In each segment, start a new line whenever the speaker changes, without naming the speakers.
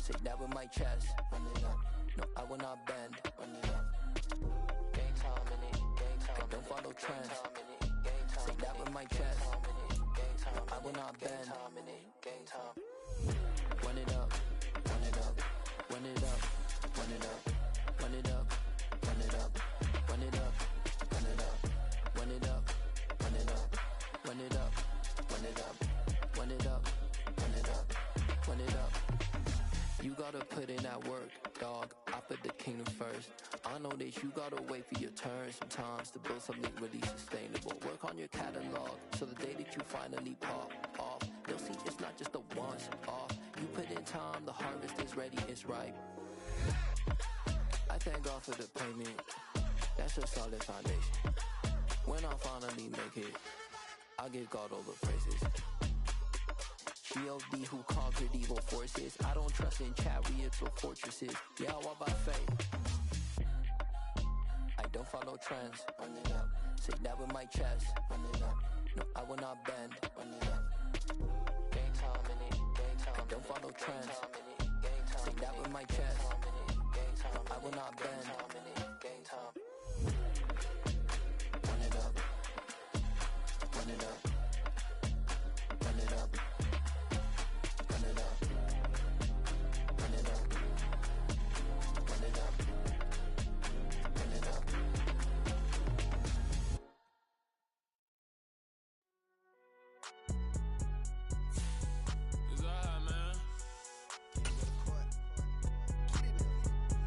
Say that with my chest. Run it up. No, I will not bend. Run it up. Game time in it. Game time. I don't follow trends. Say that with my chest. No, I will not bend. Game time. Run it up. Run it up. Run it up. Run it up. Run it up. Run it up. Run it up. Run it up. Run it up. Run it up. Run it up. Run it up. Run it up. Run it up. Run it up. You gotta put in that work, dog. I put the kingdom first. I know that you gotta wait for your turn sometimes to build something really sustainable. Work on your catalog so the day that you finally pop off, they'll see it's not just a once off. You put in time, the harvest is ready, it's ripe. I thank God for the payment. That's a solid foundation. When I finally make it, I give God all the praises. G.O.D. who conquered evil forces. I don't trust in chariots or fortresses. Yeah, I walk by faith. I don't follow trends. Run it up. Say that with my chest. Run it up. No, I will not bend. Run it up. Game time in it. Game time. I don't follow trends. Say that with my chest. No, I will not bend. Game time. Run it up. Run it up. Run it up. Run it up. Run it up. Run it up. Run it up.
It's alright, man.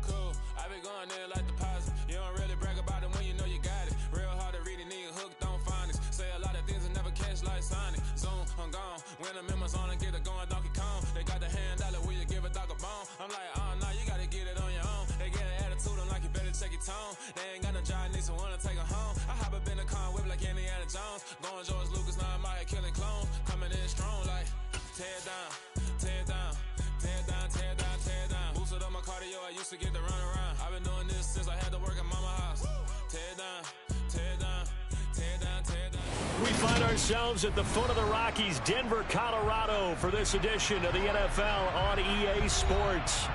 Cool. I been going there like deposit. You don't really brag about it when you know you got it. Real hard to read a nigga hooked on phonics. Say a lot of things and never catch like Sonic. Zoom, I'm gone. When I'm in my zone and get it going Donkey Kong. They got the hand dollar, will you give a dog a bone? I'm like, oh no, you gotta get it on your own. They get an attitude, I'm like, you better check your tone. They ain't got no job, need someone to take her home. I hop up in the car, whip like Indiana Jones. Going George Lucas, now I'm out here killing clones. Coming in strong like, tear it down, tear it down, tear it down, tear it down, tear it down. Boosted up my cardio, I used to get to run around. I've been doing this since I had to work at mama house. Tear it down, tear it down, tear it down, tear it down.
We find ourselves at the foot of the Rockies, Denver, Colorado, for this edition of the NFL on EA Sports.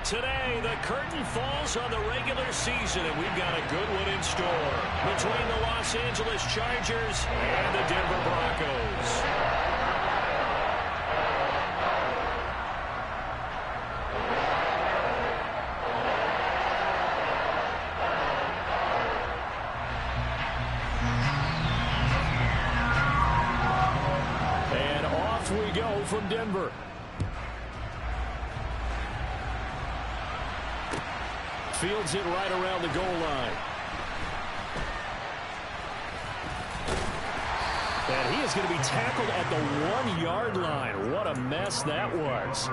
Today, the curtain falls on the regular season, and we've got a good one in store between the Los Angeles Chargers and the Denver Broncos. And off we go from Denver. Fields it right around the goal line. And he is going to be tackled at the 1-yard line. What a mess that was.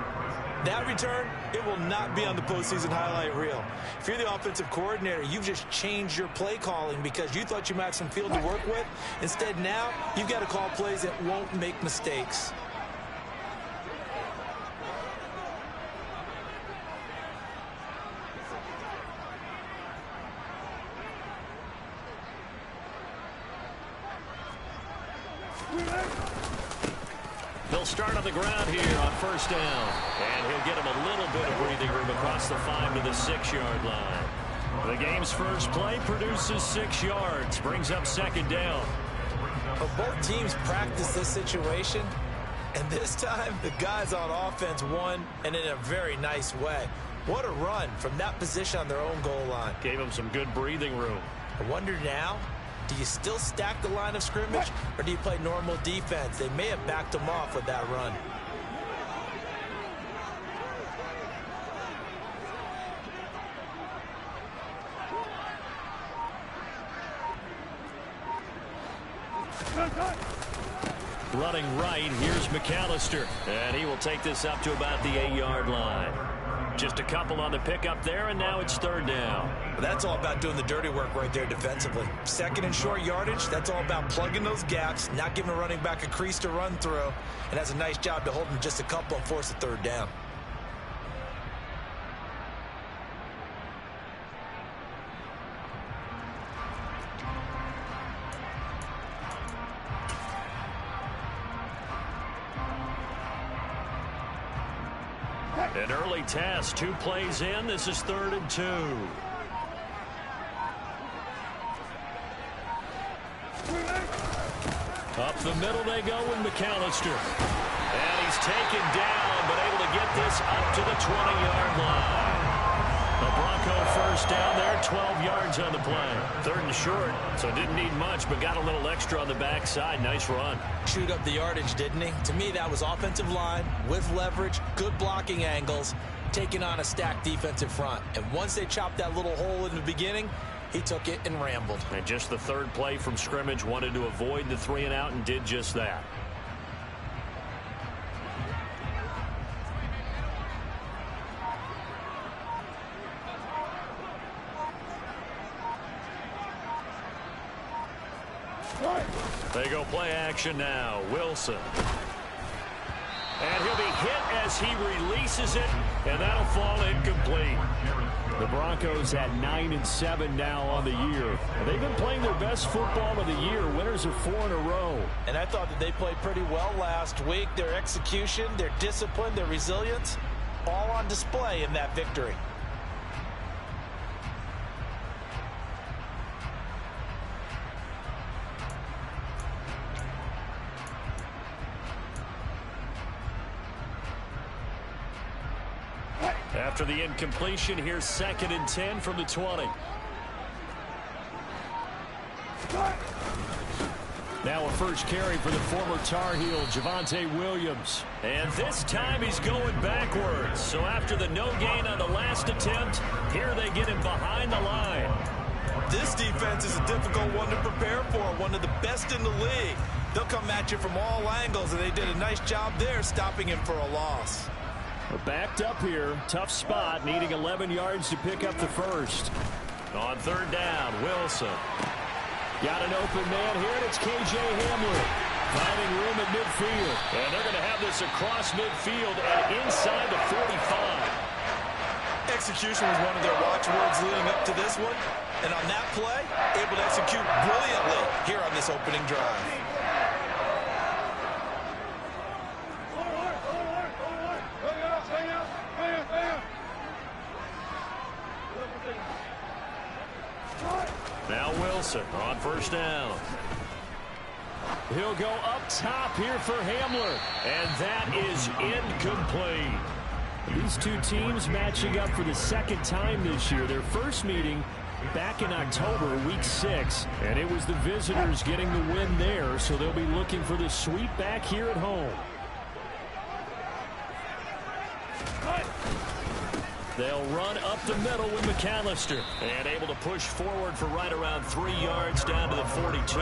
That return, it will not be on the postseason highlight reel. If you're the offensive coordinator, you've just changed your play calling because you thought you might have some field to work with. Instead, now, you've got to call plays that won't make mistakes.
They'll start on the ground here on first down. And he'll get him a little bit of breathing room across the 5 to the 6-yard line. The game's first play produces 6 yards, brings up second down.
But both teams practice this situation, and this time the guys on offense won, and in a very nice way. What a run from that position on their own goal line.
Gave him some good breathing room.
I wonder now, do you still stack the line of scrimmage, or do you play normal defense? They may have backed them off with that run.
Running right, here's McAllister. And he will take this up to about the 8-yard line. Just a couple on the pickup there, and now it's third down.
That's all about doing the dirty work right there defensively. Second and short yardage, that's all about plugging those gaps, not giving a running back a crease to run through, and has a nice job to hold him just a couple and force a third down.
An early test, 2 plays in. This is 3rd and 2. Up the middle they go with McAllister. And he's taken down, but able to get this up to the 20-yard line. The Bronco first down there, 12 yards on the play. 3rd and short, so didn't need much, but got a little extra on the backside. Nice run.
Chewed up the yardage, didn't he? To me, that was offensive line with leverage, good blocking angles, taking on a stacked defensive front. And once they chopped that little hole in the beginning, he took it and rambled.
And just the 3rd play from scrimmage, wanted to avoid the 3 and out and did just that. They go play action now. Wilson. And he'll be hit as he releases it, and that'll fall incomplete. The Broncos at 9-7 now on the year. They've been playing their best football of the year. Winners of 4 in a row.
And I thought that they played pretty well last week. Their execution, their discipline, their resilience, all on display in that victory.
After the incompletion, here's 2nd and 10 from the 20. Now a first carry for the former Tar Heel, Javonte Williams. And this time he's going backwards. So after the no gain on the last attempt, here they get him behind the line.
This defense is a difficult one to prepare for, one of the best in the league. They'll come at you from all angles, and they did a nice job there stopping him for a loss.
We're backed up here. Tough spot, needing 11 yards to pick up the first. On 3rd down, Wilson. Got an open man here, and it's K.J. Hamler. Finding room at midfield. And they're going to have this across midfield and inside the 45.
Execution was one of their watchwords leading up to this one. And on that play, able to execute brilliantly here on this opening drive.
Now Wilson on 1st down. He'll go up top here for Hamler. And that is incomplete. These two teams matching up for the 2nd time this year. Their first meeting back in October, week 6. And it was the visitors getting the win there. So they'll be looking for the sweep back here at home. They'll run up the middle with McAllister. And able to push forward for right around 3 yards down to the 42.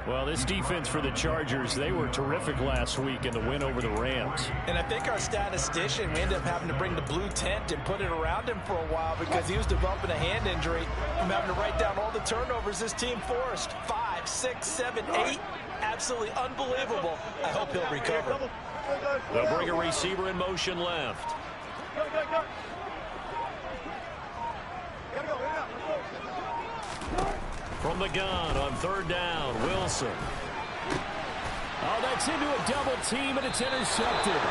Well, this defense for the Chargers, they were terrific last week in the win over the Rams.
And I think our statistician, we ended up having to bring the blue tent and put it around him for a while because he was developing a hand injury from having to write down all the turnovers this team forced. 5, 6, 7, 8. Absolutely unbelievable. I hope he'll recover.
They'll bring a receiver in motion left. From the gun on 3rd down, Wilson. Oh, that's into a double team, and it's intercepted.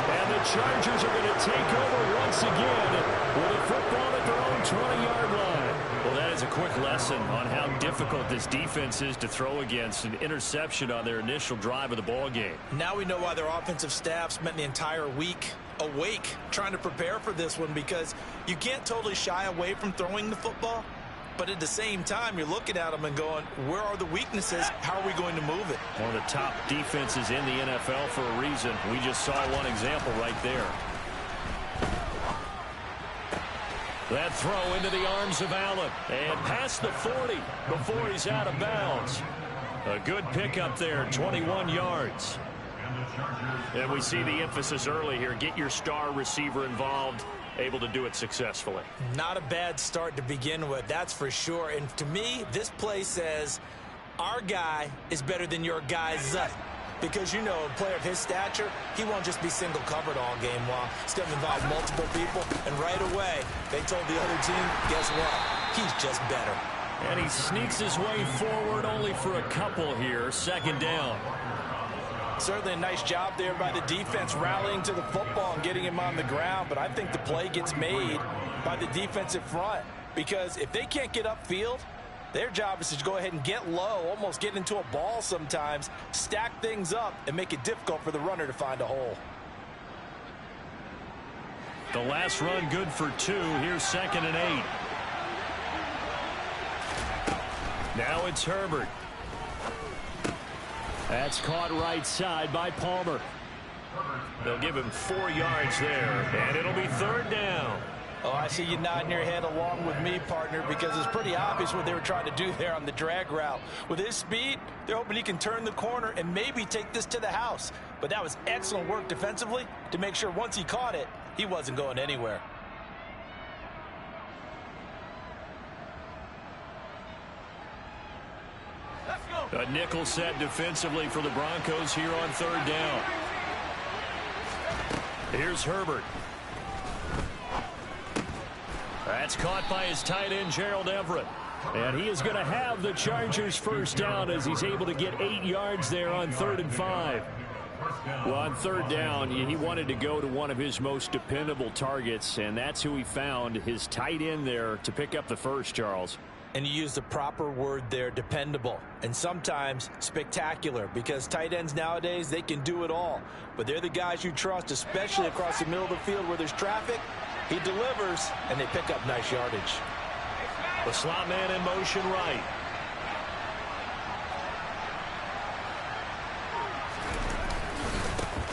And the Chargers are going to take over once again with a football at their own 20-yard line. Well, that is a quick lesson on how difficult this defense is to throw against. An interception on their initial drive of the ball game.
Now we know why their offensive staff spent the entire week awake trying to prepare for this one, because you can't totally shy away from throwing the football. But at the same time, you're looking at them and going, where are the weaknesses? How are we going to move it?
One of the top defenses in the NFL for a reason. We just saw one example right there. That throw into the arms of Allen. And past the 40 before he's out of bounds. A good pickup there, 21 yards. And we see the emphasis early here. Get your star receiver involved. Able to do it successfully.
Not a bad start to begin with, that's for sure. And to me, this play says our guy is better than your guy's. Because, you know, a player of his stature, he won't just be single covered all game long. He's going to involve multiple people. And right away, they told the other team, guess what? He's just better.
And he sneaks his way forward only for a couple here. 2nd down.
Certainly a nice job there by the defense rallying to the football and getting him on the ground, but I think the play gets made by the defensive front because if they can't get upfield, their job is to go ahead and get low, almost get into a ball sometimes, stack things up, and make it difficult for the runner to find a hole.
The last run good for 2. Here's 2nd and 8. Now it's Herbert. That's caught right side by Palmer. They'll give him 4 yards there, and it'll be 3rd down.
Oh, I see you nodding your head along with me, partner, because it's pretty obvious what they were trying to do there on the drag route. With his speed, they're hoping he can turn the corner and maybe take this to the house. But that was excellent work defensively to make sure once he caught it, he wasn't going anywhere.
A nickel set defensively for the Broncos here on 3rd down. Here's Herbert. That's caught by his tight end, Gerald Everett. And he is going to have the Chargers' 1st down as he's able to get 8 yards there on 3rd and 5. Well, on 3rd down, he wanted to go to one of his most dependable targets, and that's who he found, his tight end there, to pick up the first, Charles.
And you use the proper word there, dependable, and sometimes spectacular, because tight ends nowadays, they can do it all. But they're the guys you trust, especially across the middle of the field where there's traffic. He delivers, and they pick up nice yardage.
The slot man in motion right.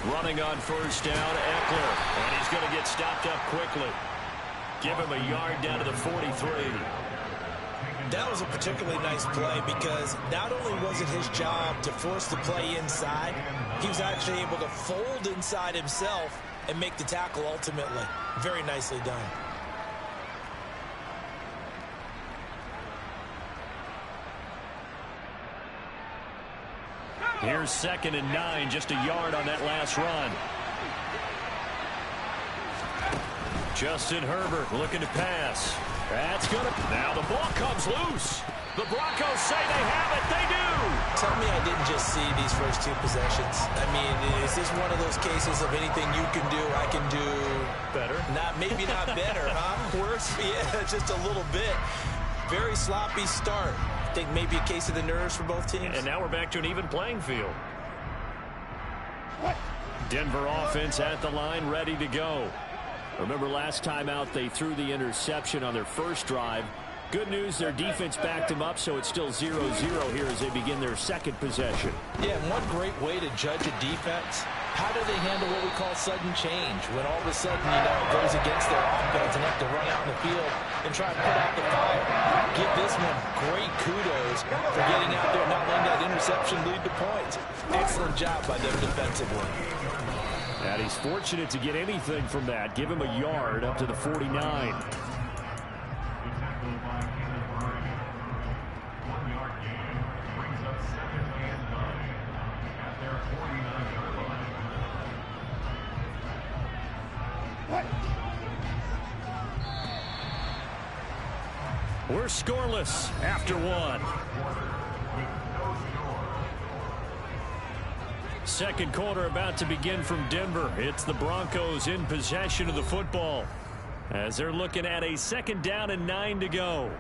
Running on 1st down, Eckler, and he's going to get stopped up quickly. Give him a yard down to the 43.
That was a particularly nice play because not only was it his job to force the play inside, he was actually able to fold inside himself and make the tackle ultimately. Very nicely done.
Here's 2nd and 9, just a yard on that last run. Justin Herbert looking to pass. That's going to... Now the ball comes loose. The Broncos say they have it. They do.
Tell me I didn't just see these first 2 possessions. I mean, is this one of those cases of anything you can do, I can do...
Better?
Maybe not better, huh? Worse? Yeah, just a little bit. Very sloppy start. I think maybe a case of the nerves for both teams.
And now we're back to an even playing field. Denver offense at the line, ready to go. Remember last time out they threw the interception on their first drive. Good news, their defense backed them up, so it's still 0-0 here as they begin their 2nd possession.
Yeah, and one great way to judge a defense, how do they handle what we call sudden change? When all of a sudden, it goes against their offense and have to run out in the field and try to put out the fire. Give this one great kudos for getting out there and not letting that interception lead to points. Excellent job by them defensively.
And he's fortunate to get anything from that. Give him a yard up to the 49. We're scoreless after 1. 2nd quarter about to begin from Denver. It's the Broncos in possession of the football as they're looking at a 2nd down and 9 to go.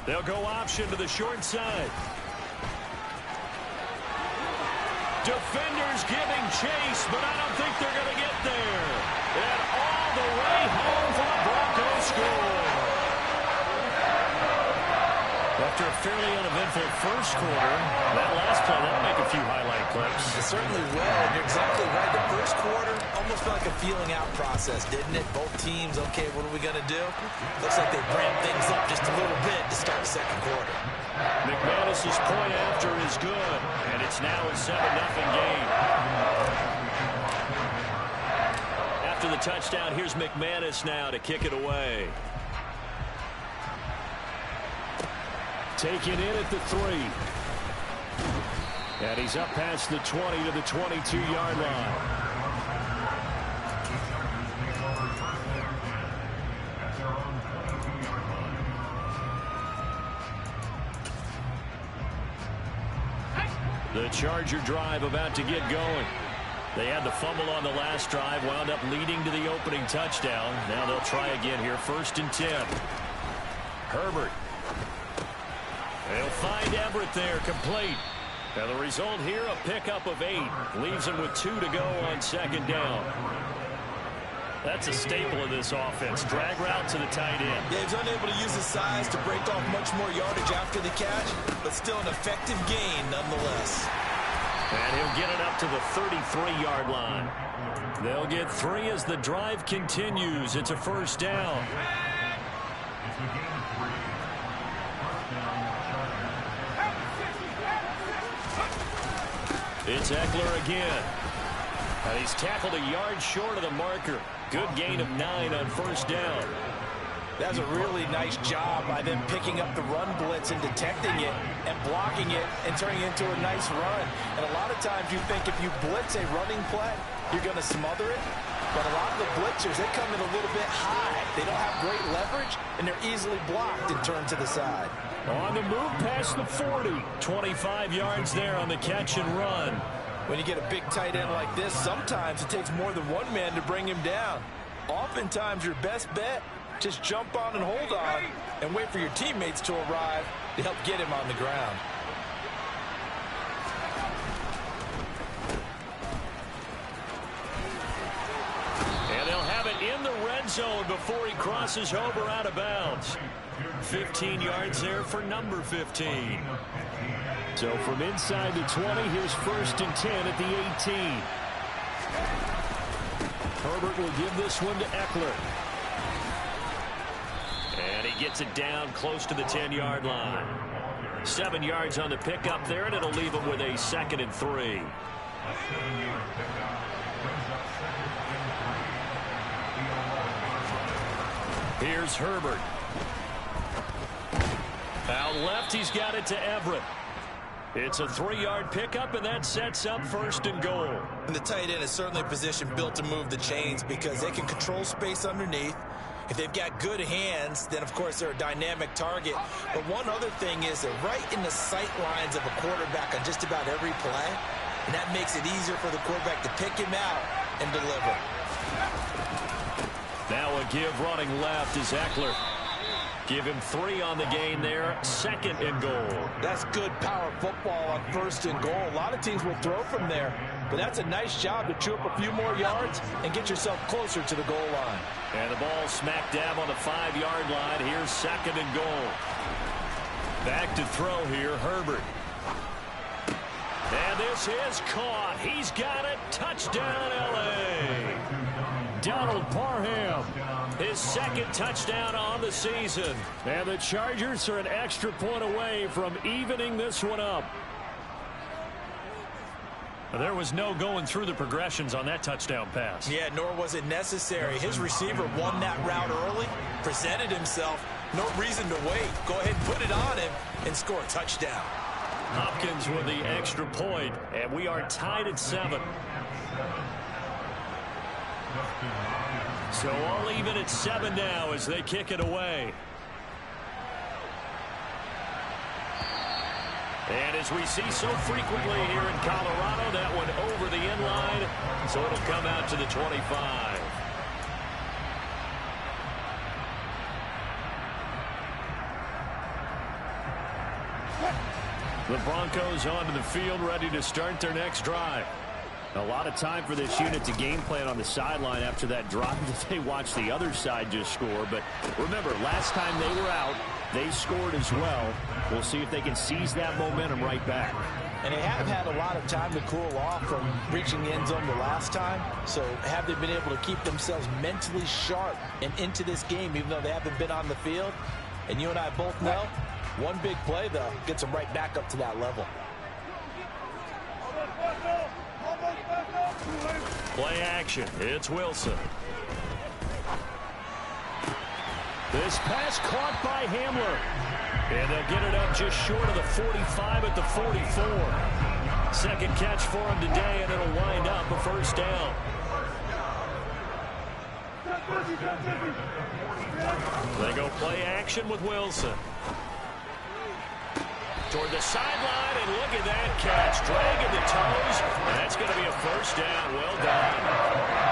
They'll go option to the short side. Defenders giving chase, but I don't think they're going to get there. And all the way home for the Broncos score. After a fairly uneventful first quarter, that last play, that'll make a few highlight clips.
It certainly will, and you're exactly right. The first quarter almost felt like a feeling-out process, didn't it? Both teams, okay, what are we going to do? Looks like they ramped things up just a little bit to start the second quarter.
McManus's point after is good, and it's now a 7-0 game. After the touchdown, here's McManus now to kick it away. Taken in at the 3. And he's up past the 20 to the 22-yard line. The Charger drive about to get going. They had the fumble on the last drive, wound up leading to the opening touchdown. Now they'll try again here, 1st and 10. Herbert. They'll find Everett there, complete. Now the result here, a pickup of 8. Leaves him with 2 to go on 2nd down. That's a staple of this offense. Drag route to the tight end.
Yeah, he's unable to use his size to break off much more yardage after the catch, but still an effective gain nonetheless.
And he'll get it up to the 33-yard line. They'll get 3 as the drive continues. It's a 1st down. It's Eckler again. And he's tackled a yard short of the marker. Good gain of 9 on 1st down.
That's a really nice job by them picking up the run blitz and detecting it and blocking it and turning it into a nice run. And a lot of times you think if you blitz a running play, you're going to smother it. But a lot of the blitzers, they come in a little bit high. They don't have great leverage, and they're easily blocked and turned to the side.
On the move past the 40. 25 yards there on the catch and run.
When you get a big tight end like this, sometimes it takes more than one man to bring him down. Oftentimes your best bet, just jump on and hold on and wait for your teammates to arrive to help get him on the ground.
And they'll have it in the red zone before he crosses over out of bounds. 15 yards there for number 15. So from inside the 20, here's 1st and 10 at the 18. Herbert will give this one to Eckler. And he gets it down close to the 10-yard line. 7 yards on the pickup there, and it'll leave him with a 2nd and 3. Here's Herbert. Out left, he's got it to Everett. It's a 3-yard pickup, and that sets up 1st and goal.
And the tight end is certainly a position built to move the chains because they can control space underneath. If they've got good hands, then, of course, they're a dynamic target. But one other thing is they're right in the sight lines of a quarterback on just about every play, and that makes it easier for the quarterback to pick him out and deliver.
Now a give running left is Eckler. Give him 3 on the gain there. 2nd and goal.
That's good power football on 1st and goal. A lot of teams will throw from there, but that's a nice job to chew up a few more yards and get yourself closer to the goal line.
And the ball smack dab on the 5-yard line. Here's 2nd and goal. Back to throw here, Herbert. And this is caught. He's got it. Touchdown, L.A. Donald Parham, his 2nd touchdown on the season. And the Chargers are an extra point away from evening this one up. There was no going through the progressions on that touchdown pass.
Yeah, nor was it necessary. His receiver won that route early, presented himself. No reason to wait. Go ahead and put it on him and score a touchdown.
Hopkins with the extra point, and we are tied at 7. So all even at 7 now as they kick it away. And as we see so frequently here in Colorado, that one over the end line, so it'll come out to the 25. The Broncos onto the field, ready to start their next drive. A lot of time for this unit to game plan on the sideline after that drive that they watched the other side just score. But remember, last time they were out, they scored as well. We'll see if they can seize that momentum right back.
And they have had a lot of time to cool off from reaching the end zone the last time. So have they been able to keep themselves mentally sharp and into this game, even though they haven't been on the field? And you and I both know, one big play, though, gets them right back up to that level.
Play action. It's Wilson. This pass caught by Hamler. And they'll get it up just short of the 45 at the 44. Second catch for him today, and it'll wind up a first down. They go play action with Wilson. Toward the sideline, and look at that catch. Dragging the toes, and that's going to be a first down. Well done.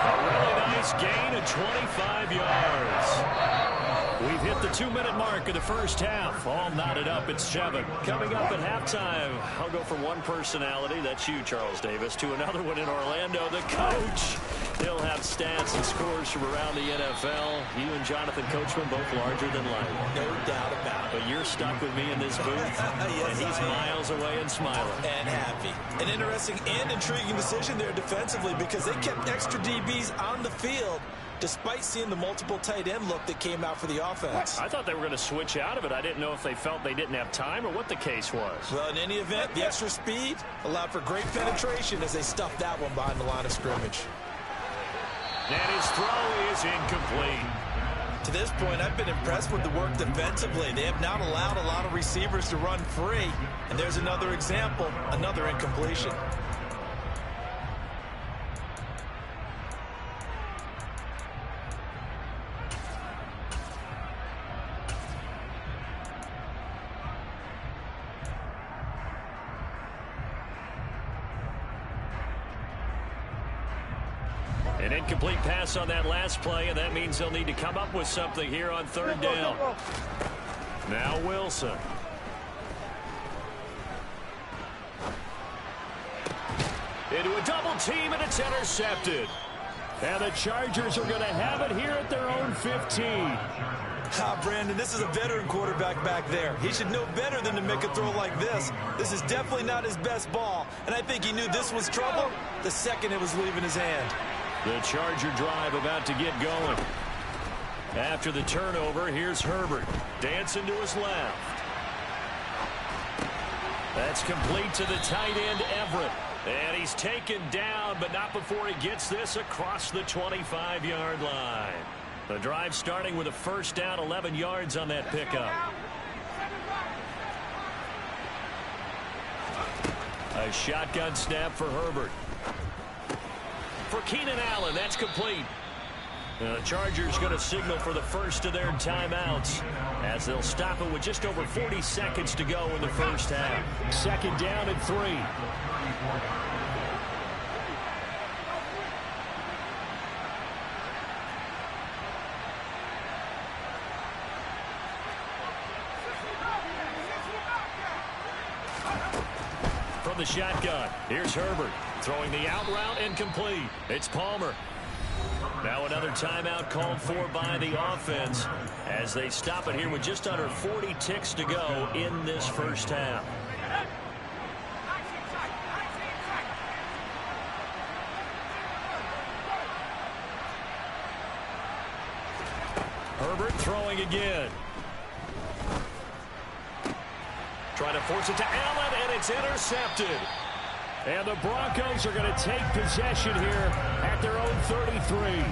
A really nice gain of 25 yards. We've hit the 2-minute mark of the first half. All knotted up at 7. Coming up at halftime, I'll go from one personality, that's you, Charles Davis, to another one in Orlando, the coach. He'll have stats and scores from around the NFL. You and Jonathan Coachman both larger than life.
No doubt about it.
But you're stuck with me in this booth,
yes,
and he's miles away and smiling.
And happy. An interesting and intriguing decision there defensively because they kept extra DBs on the field despite seeing the multiple tight end look that came out for the offense.
I thought they were going to switch out of it. I didn't know if they felt they didn't have time or what the case was.
Well, in any event, the extra speed allowed for great penetration as they stuffed that one behind the line of scrimmage.
And his throw is incomplete.
To this point, I've been impressed with the work defensively. They have not allowed a lot of receivers to run free. And there's another example, another incompletion.
An incomplete pass on that last play, and that means they'll need to come up with something here on third down. Now Wilson. Into a double team, and it's intercepted. And the Chargers are going to have it here at their own 15.
Brandon, this is a veteran quarterback back there. He should know better than to make a throw like this. This is definitely not his best ball, and I think he knew this was trouble the second it was leaving his hand.
The Charger drive about to get going. After the turnover, here's Herbert. Dancing to his left. That's complete to the tight end, Everett. And he's taken down, but not before he gets this across the 25-yard line. The drive starting with a first down, 11 yards on that pickup. A shotgun snap for Herbert. For Keenan Allen, that's complete. The Chargers going to signal for the first of their timeouts as they'll stop it with just over 40 seconds to go in the first half. Second down and 3. From the shotgun, here's Herbert. Throwing the out route incomplete. It's Palmer. Now another timeout called for by the offense as they stop it here with just under 40 ticks to go in this first half. Herbert throwing again. Trying to force it to Allen, and it's intercepted. And the Broncos are going to take possession here at their own 33.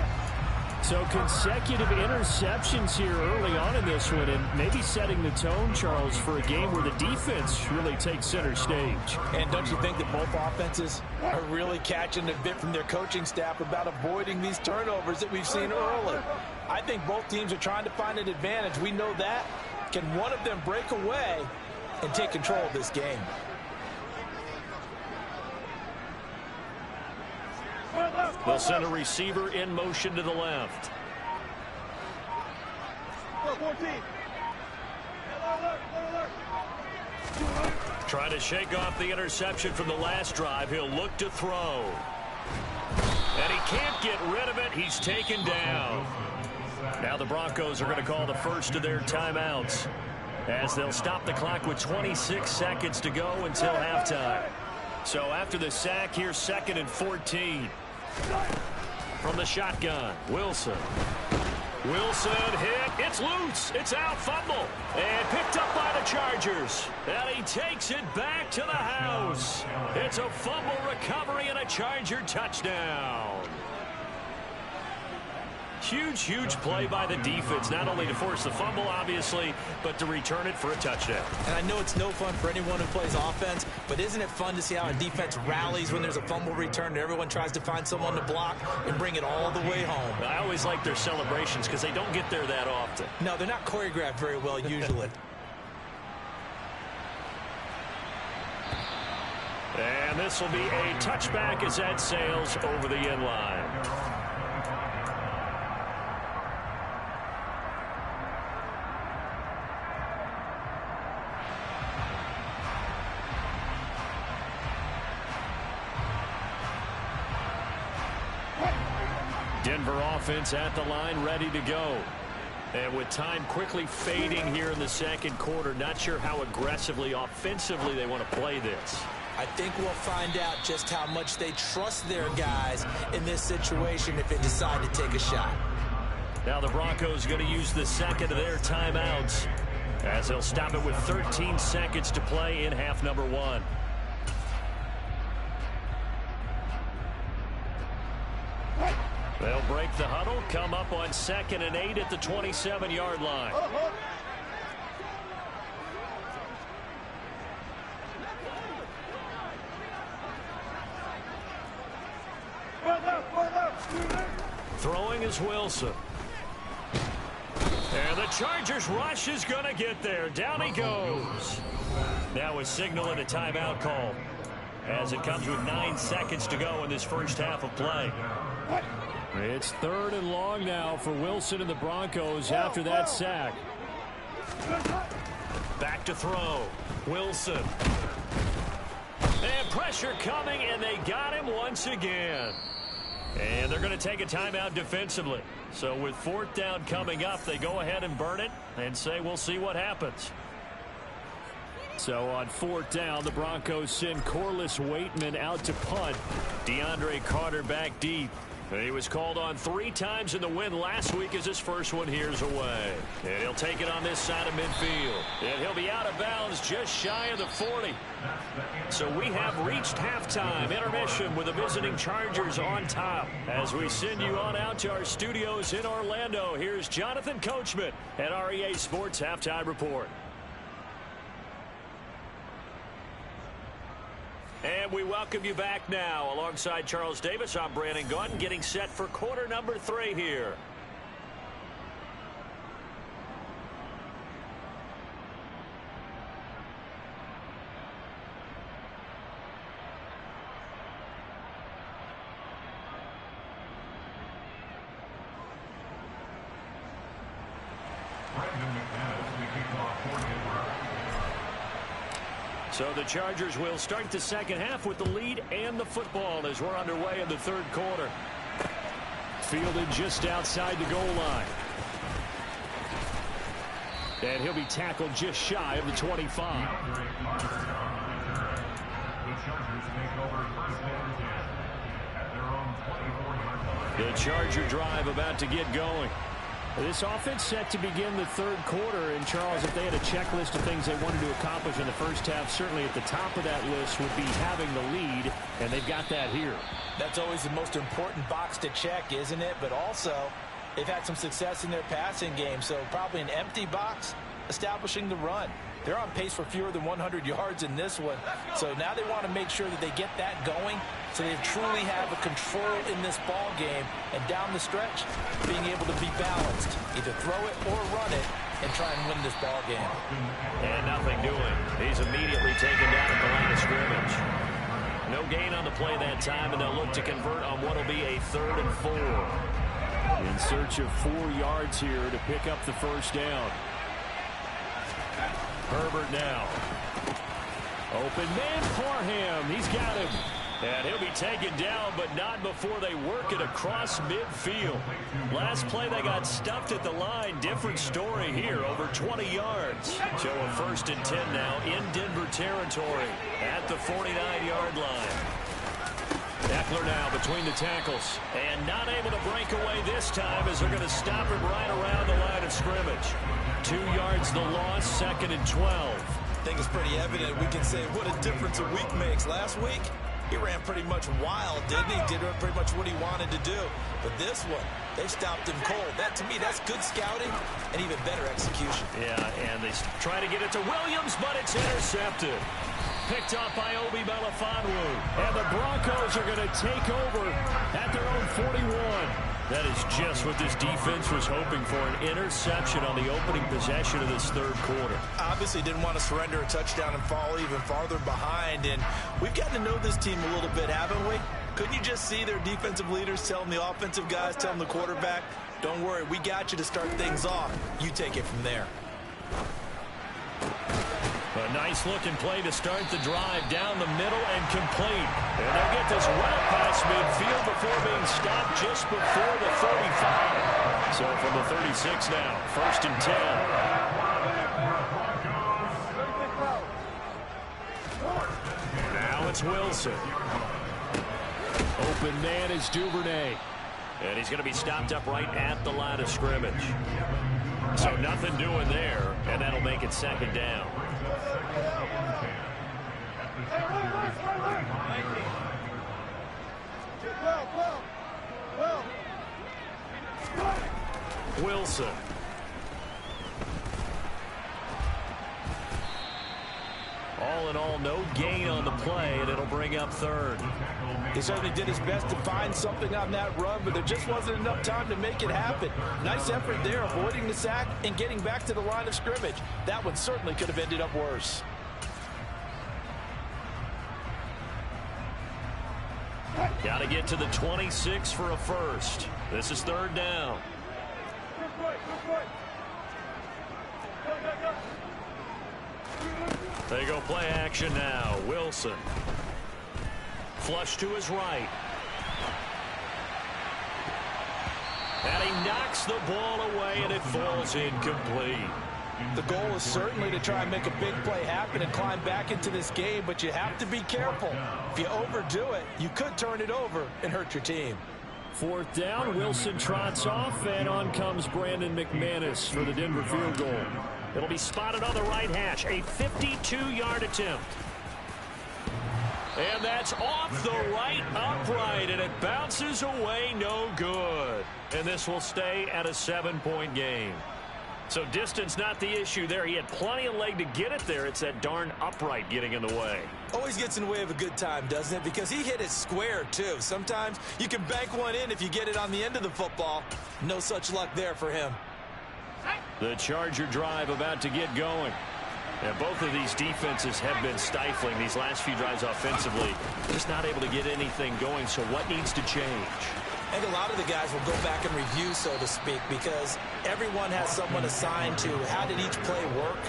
So consecutive interceptions here early on in this one, and maybe setting the tone, Charles, for a game where the defense really takes center stage.
And don't you think that both offenses are really catching a bit from their coaching staff about avoiding these turnovers that we've seen early? I think both teams are trying to find an advantage. We know that. Can one of them break away and take control of this game?
They'll send a receiver in motion to the left. Trying to shake off the interception from the last drive. He'll look to throw. And he can't get rid of it. He's taken down. Now the Broncos are going to call the first of their timeouts, as they'll stop the clock with 26 seconds to go until halftime. So after the sack, here's 2nd and 14. From the shotgun, Wilson. Wilson hit. It's loose. It's out. Fumble. And picked up by the Chargers. And he takes it back to the house. It's a fumble recovery and a Charger touchdown. Huge play by the defense, not only to force the fumble, obviously, but to return it for a touchdown. And I know it's no fun for anyone who plays offense, but isn't it fun to see how a defense rallies when there's a fumble return and everyone tries to find someone to block and bring it all the way home? I always like their celebrations because they don't get there that often. No, they're not choreographed very well usually. And this will be a touchback as that sails over the end line. Denver offense at the line, ready to go. And with time quickly fading here in the second quarter, not sure how aggressively, offensively they want to play this. I think we'll find out just how much they trust their guys in this situation if they decide to take a shot. Now the Broncos going to use the second of their timeouts, as they'll stop it with 13 seconds to play in half number 1. They'll break the huddle, come up on 2nd and 8 at the 27-yard line. Throwing is Wilson. And the Chargers rush is going to get there. Down he goes. Now a signal and a timeout call, as it comes with 9 seconds to go in this first half of play. It's 3rd and long now for Wilson and the Broncos after that sack. Back to throw. Wilson. And pressure coming, and they got him once again. And they're going to take a timeout defensively. So with 4th down coming up, they go ahead and burn it and say we'll see what happens. So on 4th down, the Broncos send Corliss Waitman out to punt. DeAndre Carter back deep. He was called on 3 times in the win last week, as his first one here's away. And he'll take it on this side of midfield. And he'll be out of bounds just shy of the 40. So we have reached halftime intermission with the visiting Chargers on top. As we send you on out to our studios in Orlando, here's Jonathan Coachman at REA Sports Halftime Report. And we welcome you back now. Alongside Charles Davis, I'm Brandon Gunn, getting set for quarter number 3 here. So the Chargers will start the second half with the lead and the football as we're underway in the 3rd quarter. Fielded just outside the goal line. And he'll be tackled just shy of the 25. The Charger drive about to get going. This offense set to begin the 3rd quarter, and Charles, if they had a checklist of things they wanted to accomplish in the first half, certainly at the top of that list would be having the lead, and they've got that here. That's always the most important box to check, isn't it? But also, they've had some success in their passing game, so probably an empty box establishing the run. They're on pace for fewer than 100 yards in this one, so now they want to make sure that they get that going so they truly have a control in this ball game, and down the stretch, being able to be balanced, either throw it or run it, and try and win this ball game. And nothing doing. He's immediately taken down at the line of scrimmage. No gain on the play that time, and they'll look to convert on what will be a 3rd and 4. In search of 4 yards here to pick up the first down. Herbert now. Open man, Parham. He's got him. And he'll be taken down, but not before they work it across midfield. Last play, they got stuffed at the line. Different story here, over 20 yards. So a 1st and 10 now in Denver territory at the 49-yard line. Eckler now between the tackles. And not able to break away this time as they're going to stop him right around the line of scrimmage. 2 yards the loss, 2nd and 12.
I think it's pretty evident. We can say what a difference a week makes. Last week, he ran pretty much wild, didn't he? Did pretty much what he wanted to do. But this one, they stopped him cold. That, to me, that's good scouting and even better execution.
Yeah, and they try to get it to Williams, but it's intercepted. Picked up by Obi Melifonwu. And the Broncos are going to take over at their own 41. That is just what this defense was hoping for, an interception on the opening possession of this 3rd quarter.
Obviously didn't want to surrender a touchdown and fall even farther behind. And we've gotten to know this team a little bit, haven't we? Couldn't you just see their defensive leaders telling the offensive guys, telling the quarterback, don't worry, we got you to start things off. You take it from there.
A nice-looking play to start the drive down the middle and complete. And they'll get this well past midfield before being stopped just before the 35. So from the 36 now, 1st and 10. Now it's Wilson. Open man is Duvernay. And he's going to be stopped up right at the line of scrimmage. So nothing doing there, and that'll make it 2nd down. Wilson. All in all, no gain on the play, and it'll bring up 3rd.
He certainly did his best to find something on that run, but there just wasn't enough time to make it happen. Nice effort there, avoiding the sack and getting back to the line of scrimmage. That one certainly could have ended up worse.
Got to get to the 26 for a 1st. This is 3rd down. They go play action now. Wilson. Flush to his right. And he knocks the ball away, and it falls incomplete.
The goal is certainly to try and make a big play happen and climb back into this game, but you have to be careful. If you overdo it, you could turn it over and hurt your team.
4th down, Wilson trots off, and on comes Brandon McManus for the Denver field goal. It'll be spotted on the right hash, a 52-yard attempt. And that's off the right upright, and it bounces away no good. And this will stay at a 7-point game. So distance not the issue there. He had plenty of leg to get it there. It's that darn upright getting in the way.
Always gets in the way of a good time, doesn't it? Because he hit it square, too. Sometimes you can bank one in if you get it on the end of the football. No such luck there for him.
The Charger drive about to get going. And both of these defenses have been stifling these last few drives offensively. Just not able to get anything going, so what needs to change?
I think a lot of the guys will go back and review, so to speak, because everyone has someone assigned to how did each play work.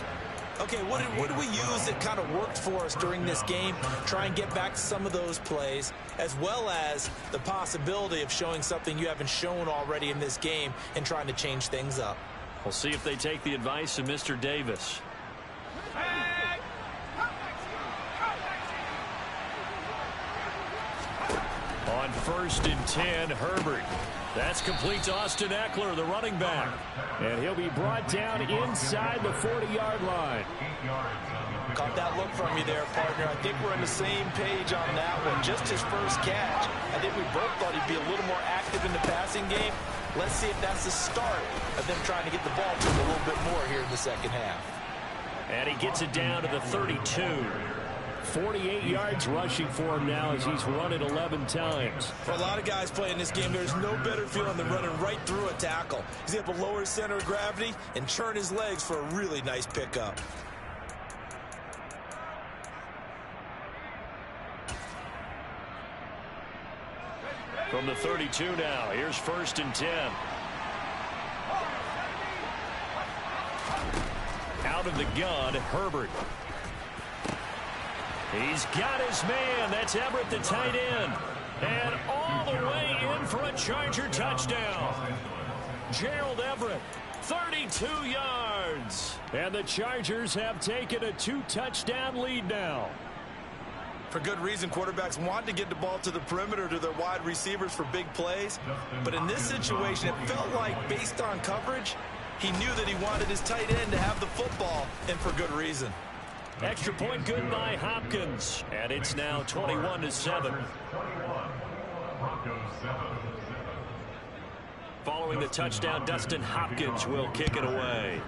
Okay, what did we use that kind of worked for us during this game? Try and get back to some of those plays, as well as the possibility of showing something you haven't shown already in this game and trying to change things up.
We'll see if they take the advice of Mr. Davis. On 1st and 10, Herbert. That's complete to Austin Eckler, the running back. And he'll be brought down inside the 40-yard line.
Caught that look from you there, partner. I think we're on the same page on that one. Just his first catch. I think we both thought he'd be a little more active in the passing game. Let's see if that's the start of them trying to get the ball to him a little bit more here in the second half.
And he gets it down to the 32. 48 yards rushing for him now as he's run it 11 times.
For a lot of guys playing this game, there's no better feeling than running right through a tackle. He's able to lower his center of gravity and churn his legs for a really nice pickup.
From the 32 now, here's 1st and 10. Out of the gun, Herbert. He's got his man. That's Everett, the tight end. And all the way in for a Charger touchdown. Gerald Everett, 32 yards. And the Chargers have taken a 2-touchdown lead now.
For good reason, quarterbacks want to get the ball to the perimeter to their wide receivers for big plays. But in this situation, it felt like, based on coverage, he knew that he wanted his tight end to have the football, and for good reason.
Extra point good by Hopkins. And it's now 21-7. Following the touchdown, Dustin Hopkins will kick it away.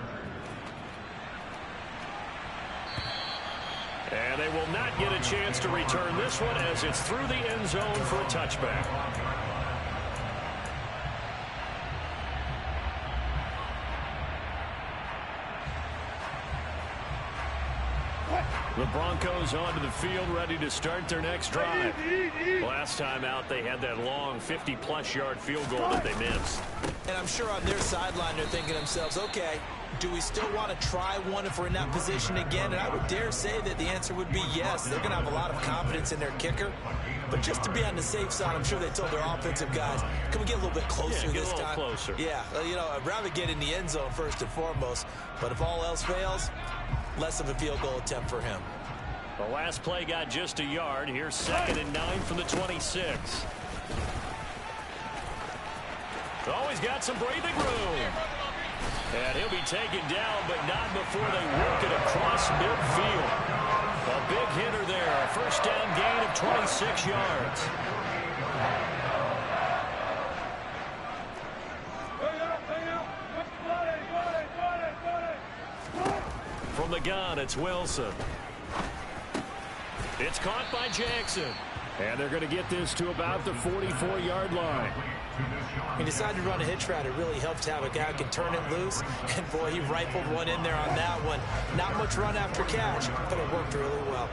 And they will not get a chance to return this one as it's through the end zone for a touchback. The Broncos onto the field, ready to start their next drive. Last time out, they had that long 50-plus yard field goal that they missed.
And I'm sure on their sideline, they're thinking to themselves, okay, do we still want to try one if we're in that position again? And I would dare say that the answer would be yes. They're going to have a lot of confidence in their kicker. But just to be on the safe side, I'm sure they told their offensive guys, can we get a little bit closer this time?
Get a little closer.
Yeah, you know, I'd rather get in the end zone first and foremost. But if all else fails, less of a field goal attempt for him.
The last play got just a yard. Here's 2nd and 9 from the 26. Oh, he's got some breathing room. And he'll be taken down, but not before they work it across midfield. A big hitter there. A first down gain of 26 yards. From the gun, it's Wilson. It's caught by Jackson. And they're going to get this to about the 44-yard line.
He decided to run a hitch route. It really helped to have a guy who can turn it loose. And, boy, he rifled one in there on that one. Not much run after catch, but it worked really well.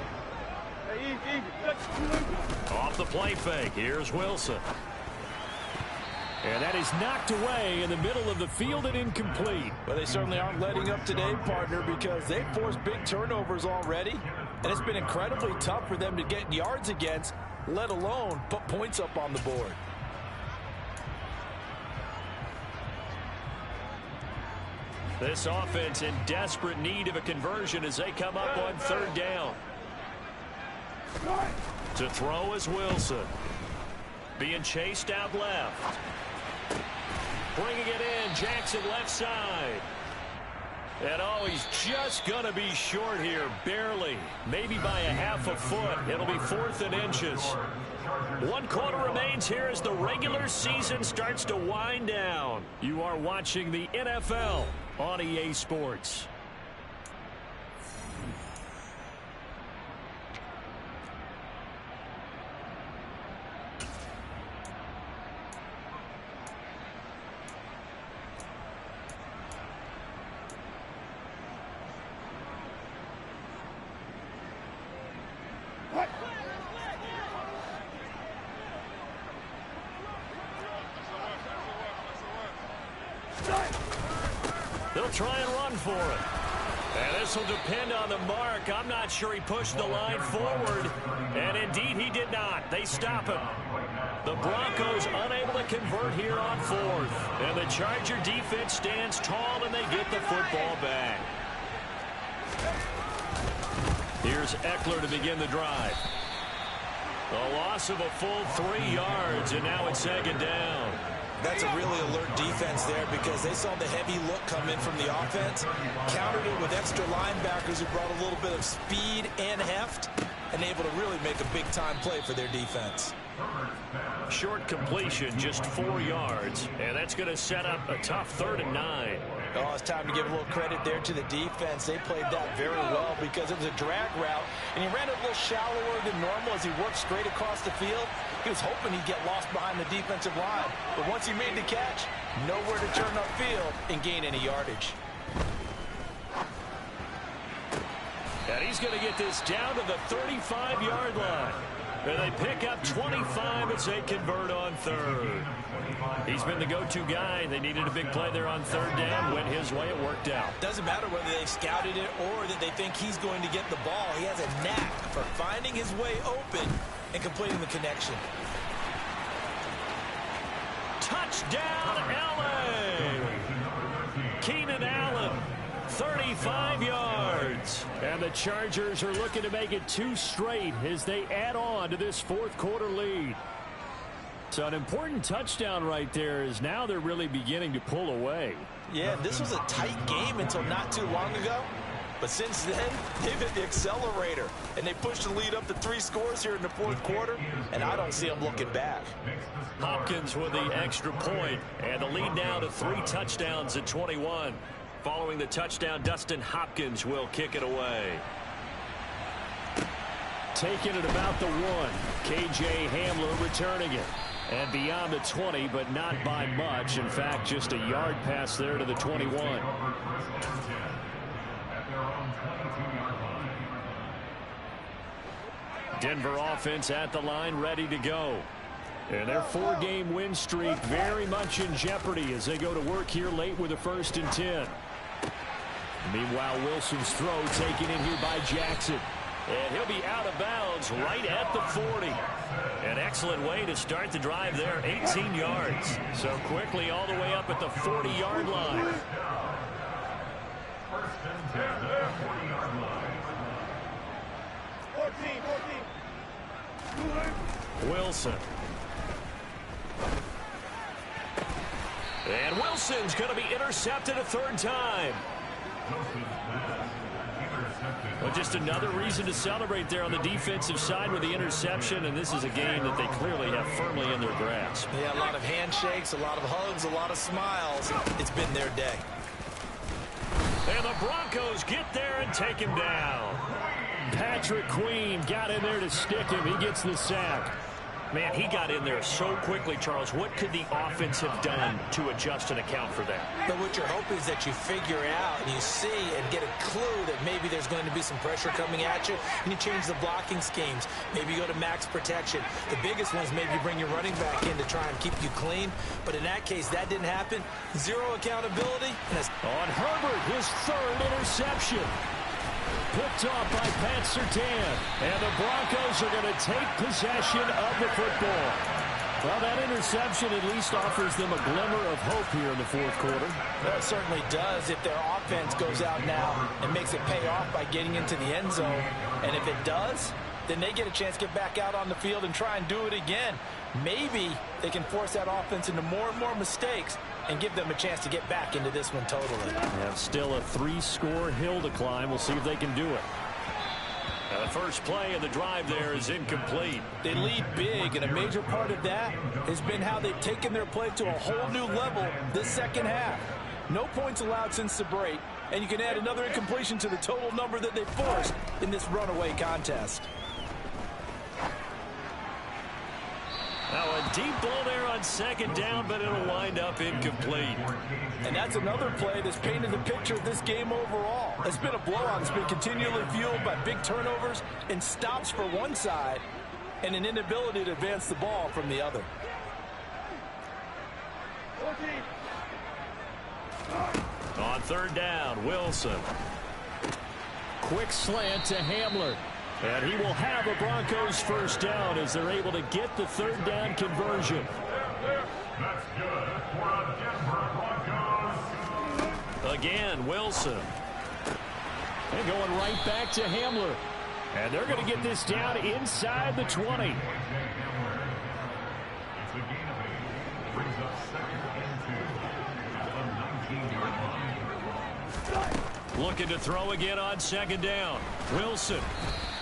Off the play fake. Here's Wilson. And that is knocked away in the middle of the field and incomplete.
Well, they certainly aren't letting up today, partner, because they've forced big turnovers already. And it's been incredibly tough for them to get yards against, let alone put points up on the board.
This offense in desperate need of a conversion as they come up on 3rd down. To throw is Wilson. Being chased out left. Bringing it in, Jackson left side. And oh, he's just going to be short here, barely. Maybe by a half a foot. It'll be 4th and inches. 1 quarter remains here as the regular season starts to wind down. You are watching the NFL on EA Sports. They'll try and run for it. And this will depend on the mark. I'm not sure he pushed the line forward. And indeed he did not. They stop him. The Broncos unable to convert here on 4th. And the Charger defense stands tall and they get the football back. Here's Eckler to begin the drive. The loss of a full 3 yards, and now it's 2nd down.
That's a really alert defense there because they saw the heavy look come in from the offense, countered it with extra linebackers who brought a little bit of speed and heft, and able to really make a big-time play for their defense.
Short completion, just 4 yards, and that's going to set up a tough 3rd and 9.
Oh, it's time to give a little credit there to the defense. They played that very well because it was a drag route, and he ran it a little shallower than normal as he worked straight across the field. He was hoping he'd get lost behind the defensive line, but once he made the catch, nowhere to turn upfield and gain any yardage.
And he's going to get this down to the 35-yard line. And they pick up 25 as they convert on 3rd. He's been the go-to guy. They needed a big play there on 3rd down. Went his way. It worked out.
Doesn't matter whether they scouted it or that they think he's going to get the ball. He has a knack for finding
his way open and completing the connection.
Touchdown, L.A. Keenan Allen, 35 yards. And the Chargers are looking to make it 2 straight as they add on to this fourth quarter lead. So an important touchdown right there is now they're really beginning to pull away.
Yeah, this was a tight game until not too long ago. But since then, they've hit the accelerator, and they pushed the lead up to 3 scores here in the fourth quarter, and I don't see them looking back.
Hopkins with the extra point, and the lead now to 3 touchdowns at 21. Following the touchdown, Dustin Hopkins will kick it away. Taking it about the 1. K.J. Hamler returning it. And beyond the 20, but not by much. In fact, just a yard pass there to the 21. Denver offense at the line, ready to go. And their 4-game win streak very much in jeopardy as they go to work here late with a 1st and 10. Meanwhile, Wilson's throw taken in here by Jackson. And he'll be out of bounds right at the 40. An excellent way to start the drive there, 18 yards. So quickly all the way up at the 40-yard line. Wilson. And Wilson's going to be intercepted a 3rd time. Well, just another reason to celebrate there on the defensive side with the interception, and this is a game that they clearly have firmly in their grasp.
Yeah, a lot of handshakes, a lot of hugs, a lot of smiles. It's been their day.
And the Broncos get there and take him down. Patrick Queen got in there to stick him. He gets the sack. Man, he got in there so quickly, Charles. What could the offense have done to adjust and account for that?
But what you're hoping is that you figure out and you see and get a clue that maybe there's going to be some pressure coming at you, and you change the blocking schemes. Maybe you go to max protection. The biggest one is maybe you bring your running back in to try and keep you clean. But in that case, that didn't happen. 0 accountability.
On Herbert, his 3rd interception. Picked off by Pat Surtain. And the Broncos are going to take possession of the football. Well, that interception at least offers them a glimmer of hope here in the fourth quarter.
Well, it certainly does if their offense goes out now and makes it pay off by getting into the end zone. And if it does, then they get a chance to get back out on the field and try and do it again. Maybe they can force that offense into more and more mistakes and give them a chance to get back into this one totally.
Have still a 3-score hill to climb. We'll see if they can do it. Now the first play of the drive there is incomplete.
They lead big, and a major part of that has been how they've taken their play to a whole new level this second half. No points allowed since the break, and you can add another incompletion to the total number that they forced in this runaway contest.
Now a deep ball there on 2nd down, but it'll wind up incomplete.
And that's another play that's painted the picture of this game overall. It's been a blowout. It's been continually fueled by big turnovers and stops for one side and an inability to advance the ball from the other.
On 3rd down, Wilson. Quick slant to Hamler. And he will have a Broncos 1st down as they're able to get the 3rd down conversion.
That's good for a Denver Broncos.
Again, Wilson. And going right back to Hamler. And they're going to get this down inside the 20.
It's a gain of 8. Brings up 2nd and 2 at the 19-yard line.
Looking to throw again on 2nd down. Wilson.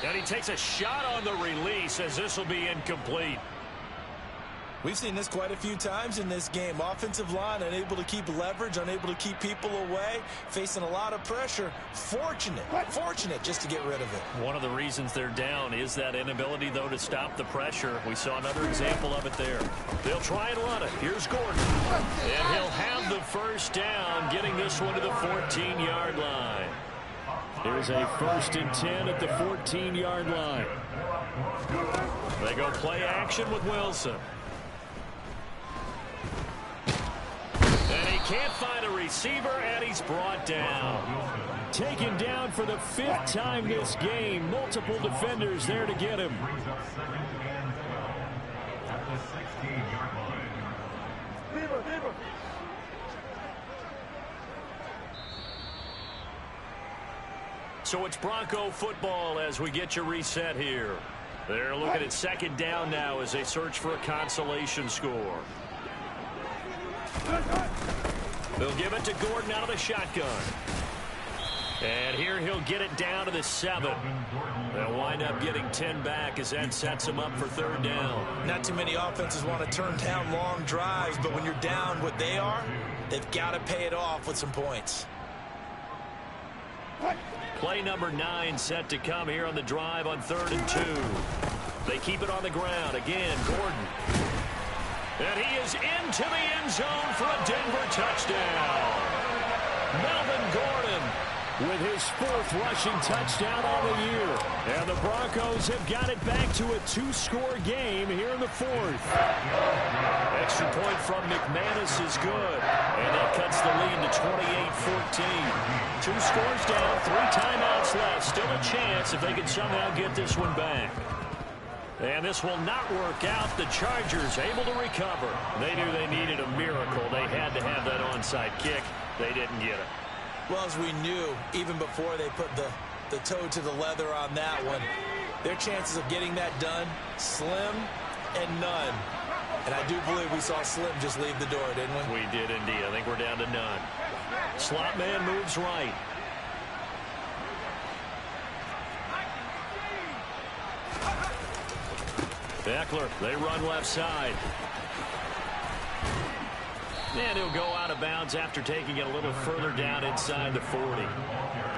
And he takes a shot on the release as this will be incomplete.
We've seen this quite a few times in this game. Offensive line unable to keep leverage, unable to keep people away, facing a lot of pressure. Fortunate just to get rid of it.
One of the reasons they're down is that inability, though, to stop the pressure. We saw another example of it there. They'll try and run it. Here's Gordon. And he'll have the 1st down, getting this one to the 14-yard line. Here's a 1st and 10 at the 14-yard line. They go play action with Wilson. And he can't find a receiver, and he's brought down. Taken down for the 5th time this game. Multiple defenders there to get him.
Brings up 2nd and 12 at the 16-yard line.
So it's Bronco football as we get you reset here. They're looking at 2nd down now as they search for a consolation score. They'll give it to Gordon out of the shotgun. And here he'll get it down to the 7. They'll wind up getting 10 back as that sets him up for 3rd down.
Not too many offenses want to turn down long drives, but when you're down what they are, they've got to pay it off with some points.
Play number 9 set to come here on the drive on 3rd and 2. They keep it on the ground. Again, Gordon. And he is into the end zone for a Denver touchdown. Melvin Gordon with his 4th rushing touchdown on the year. And the Broncos have got it back to a 2-score game here in the 4th. Extra point from McManus is good. And that cuts the lead to 28-14. 2 scores down, 3 timeouts left. Still a chance if they can somehow get this one back. And this will not work out. The Chargers able to recover. They knew they needed a miracle. They had to have that onside kick. They didn't get it.
Well, as we knew, even before they put the toe to the leather on that one, their chances of getting that done, slim and none. And I do believe we saw Slim just leave the door, didn't we?
We did indeed. I think we're down to none. Slot man moves right. Eckler, they run left side. And he'll go out of bounds after taking it a little further down inside the 40.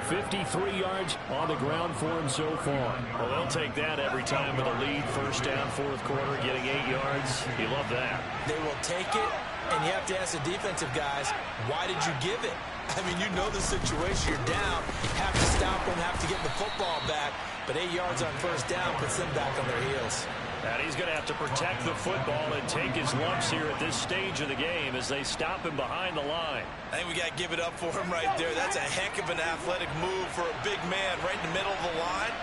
53 yards on the ground for him so far. Well, they'll take that every time with a lead. 1st down, 4th quarter, getting 8 yards. You love that.
They will take it, and you have to ask the defensive guys, why did you give it? I mean, you know the situation. You're down. Have to stop them, have to get the football back. But 8 yards on 1st down puts them back on their heels.
And he's going to have to protect the football and take his lumps here at this stage of the game as they stop him behind the line.
I think we got to give it up for him right there. That's a heck of an athletic move for a big man right in the middle of the line.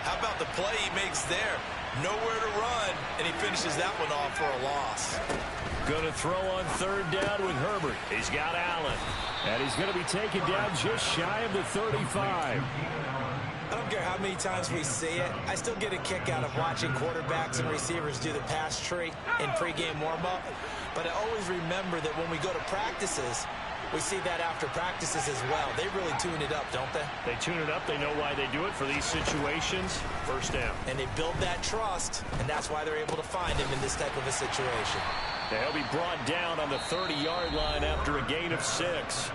How about the play he makes there? Nowhere to run, and he finishes that one off for a loss.
Going to throw on 3rd down with Herbert. He's got Allen. And he's going to be taken down just shy of the 35.
I don't care how many times we see it. I still get a kick out of watching quarterbacks and receivers do the pass tree in pregame warm-up. But I always remember that when we go to practices, we see that after practices as well. They really tune it up, don't they?
They tune it up. They know why they do it for these situations. 1st down.
And they build that trust, and that's why they're able to find him in this type of a situation.
He'll be brought down on the 30-yard line after a gain of 6.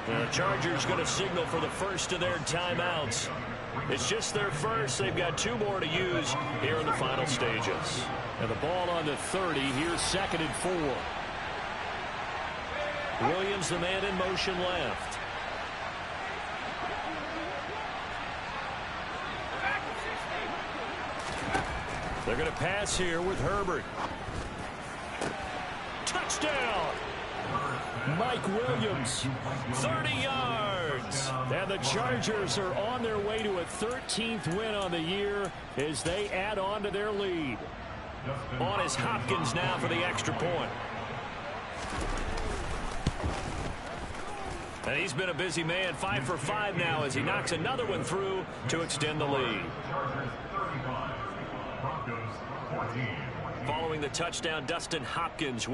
The Chargers going to signal for the first of their timeouts. It's just their first. They've got 2 more to use here in the final stages. And the ball on the 30. Here's 2nd and 4. Williams, the man in motion left. They're going to pass here with Herbert. Touchdown! Mike Williams, 30 yards. And the Chargers are on their way to a 13th win on the year as they add on to their lead. On is Hopkins now for the extra point. And he's been a busy man, 5 for 5 now as he knocks another one through to extend the lead.
Chargers 35, Broncos 14.
Following the touchdown, Dustin Hopkins